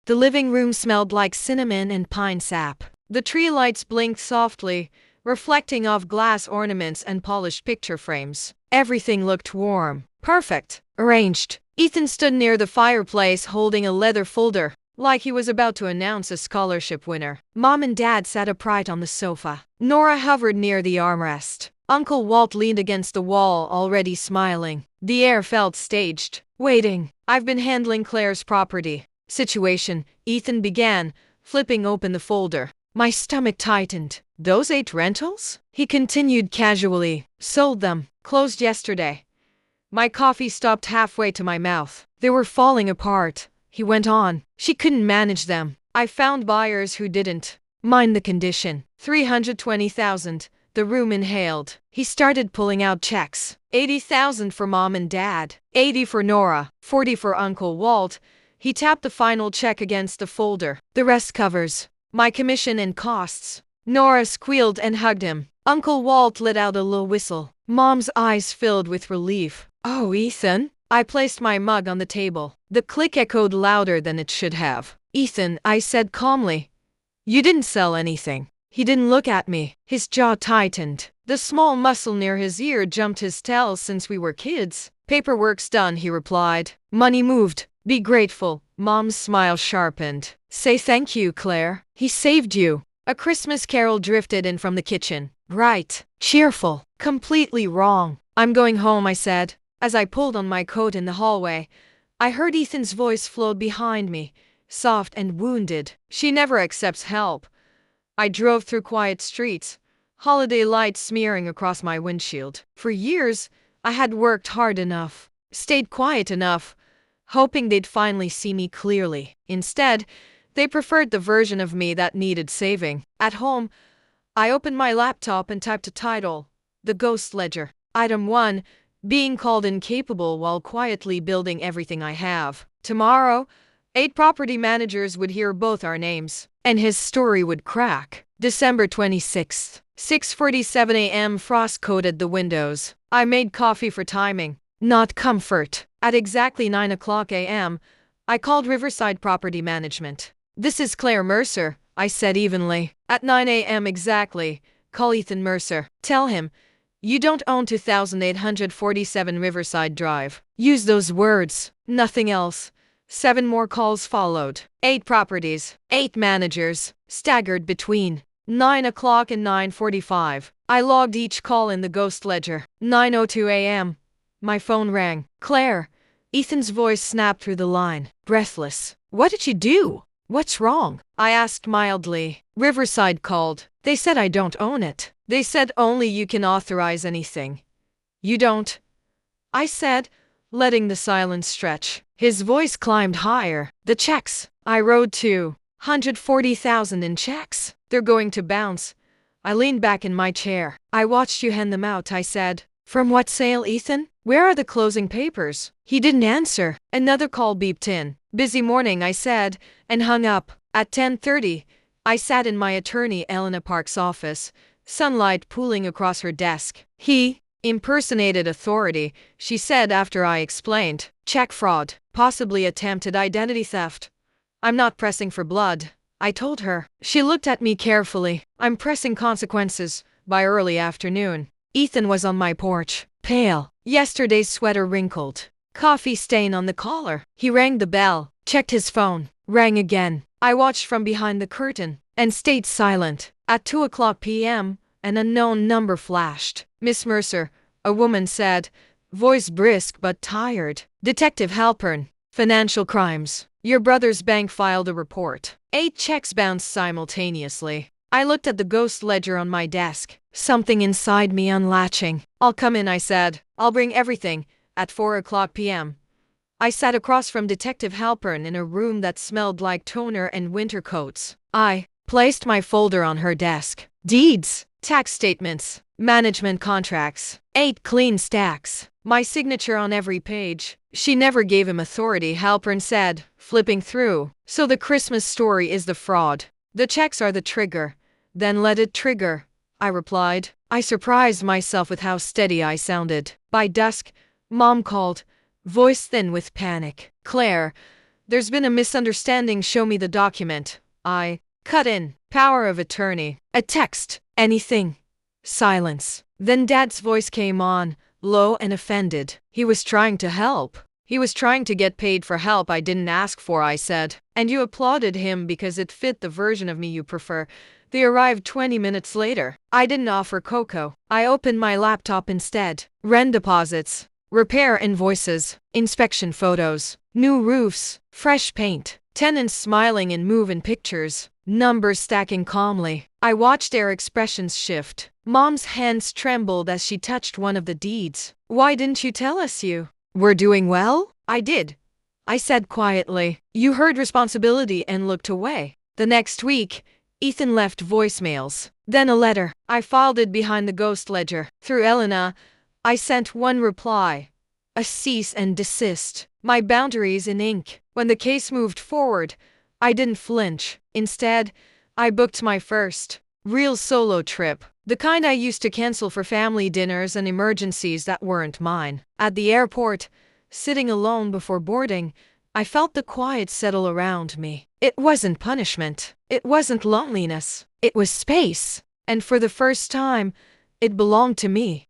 The living room smelled like cinnamon and pine sap. The tree lights blinked softly, reflecting off glass ornaments and polished picture frames. Everything looked warm, perfect, arranged. Ethan stood near the fireplace holding a leather folder, like he was about to announce a scholarship winner. Mom and Dad sat upright on the sofa. Nora hovered near the armrest. Uncle Walt leaned against the wall, already smiling. The air felt staged. Waiting. I've been handling Claire's property situation, Ethan began, flipping open the folder. My stomach tightened. Those 8 rentals? He continued casually. Sold them. Closed yesterday. My coffee stopped halfway to my mouth. They were falling apart. He went on. She couldn't manage them. I found buyers who didn't mind the condition. 320,000. The room inhaled. He started pulling out checks. 80,000 for Mom and Dad. 80 for Nora. 40 for Uncle Walt. He tapped the final check against the folder. The rest covers my commission and costs. Nora squealed and hugged him. Uncle Walt let out a low whistle. Mom's eyes filled with relief. Oh, Ethan? I placed my mug on the table. The click echoed louder than it should have. Ethan, I said calmly. You didn't sell anything. He didn't look at me. His jaw tightened. The small muscle near his ear jumped his tail since we were kids. Paperwork's done, he replied. Money moved. Be grateful. Mom's smile sharpened. Say thank you, Claire. He saved you. A Christmas carol drifted in from the kitchen. Right. Cheerful. Completely wrong. I'm going home, I said. As I pulled on my coat in the hallway, I heard Ethan's voice float behind me, soft and wounded. She never accepts help. I drove through quiet streets, holiday lights smearing across my windshield. For years, I had worked hard enough, stayed quiet enough, hoping they'd finally see me clearly. Instead, they preferred the version of me that needed saving. At home, I opened my laptop and typed a title, The Ghost Ledger. Item 1, being called incapable while quietly building everything I have. Tomorrow, 8 property managers would hear both our names, and his story would crack. December 26th, 6:47 a.m. Frost coated the windows. I made coffee for timing, not comfort. At exactly 9 o'clock a.m., I called Riverside Property Management. This is Claire Mercer, I said evenly. At 9 a.m. exactly, call Ethan Mercer. Tell him, you don't own 2847 Riverside Drive. Use those words, nothing else. 7 more calls followed. 8 properties, 8 managers, staggered between 9 o'clock and 9:45. I logged each call in the ghost ledger. 9:02 a.m. My phone rang. Claire. Ethan's voice snapped through the line, breathless. What did you do? What's wrong? I asked mildly. Riverside called. They said I don't own it. They said only you can authorize anything. You don't. I said, letting the silence stretch. His voice climbed higher. The checks. I wrote 240,000 in checks. They're going to bounce. I leaned back in my chair. I watched you hand them out, I said. From what sale, Ethan? Where are the closing papers? He didn't answer. Another call beeped in. Busy morning, I said, and hung up. At 10:30, I sat in my attorney Elena Park's office, sunlight pooling across her desk. He impersonated authority, she said after I explained. Check fraud, possibly attempted identity theft. I'm not pressing for blood, I told her. She looked at me carefully. I'm pressing consequences. By early afternoon, Ethan was on my porch, pale, yesterday's sweater wrinkled, coffee stain on the collar. He rang the bell, checked his phone, rang again. I watched from behind the curtain and stayed silent. At 2 p.m., an unknown number flashed. Miss Mercer, a woman said, voice brisk but tired. Detective Halpern, financial crimes. Your brother's bank filed a report. 8 checks bounced simultaneously. I looked at the ghost ledger on my desk, something inside me unlatching. I'll come in, I said. I'll bring everything. At 4 p.m. I sat across from Detective Halpern in a room that smelled like toner and winter coats. I placed my folder on her desk. Deeds, tax statements, management contracts, 8 clean stacks. My signature on every page. She never gave him authority, Halpern said, flipping through. So the Christmas story is the fraud. The checks are the trigger. Then let it trigger, I replied. I surprised myself with how steady I sounded. By dusk, Mom called, voice thin with panic. Claire, There's been a misunderstanding. Show me the document. I cut in. Power of attorney. A text. Anything. Silence. Then Dad's voice came on, low and offended. He was trying to help. He was trying to get paid for help I didn't ask for, I said. And you applauded him because it fit the version of me you prefer. They arrived 20 minutes later. I didn't offer cocoa. I opened my laptop instead. Rent deposits. Repair invoices. Inspection photos. New roofs. Fresh paint. Tenants smiling in move-in pictures. Numbers stacking calmly. I watched their expressions shift. Mom's hands trembled as she touched one of the deeds. Why didn't you tell us you were doing well? I did, I said quietly. You heard responsibility and looked away. The next week, Ethan left voicemails. Then a letter. I filed it behind the ghost ledger. Through Elena, I sent one reply. A cease and desist. My boundaries in ink. When the case moved forward, I didn't flinch. Instead, I booked my first real solo trip. The kind I used to cancel for family dinners and emergencies that weren't mine. At the airport, sitting alone before boarding, I felt the quiet settle around me. It wasn't punishment. It wasn't loneliness. It was space. And for the first time, it belonged to me.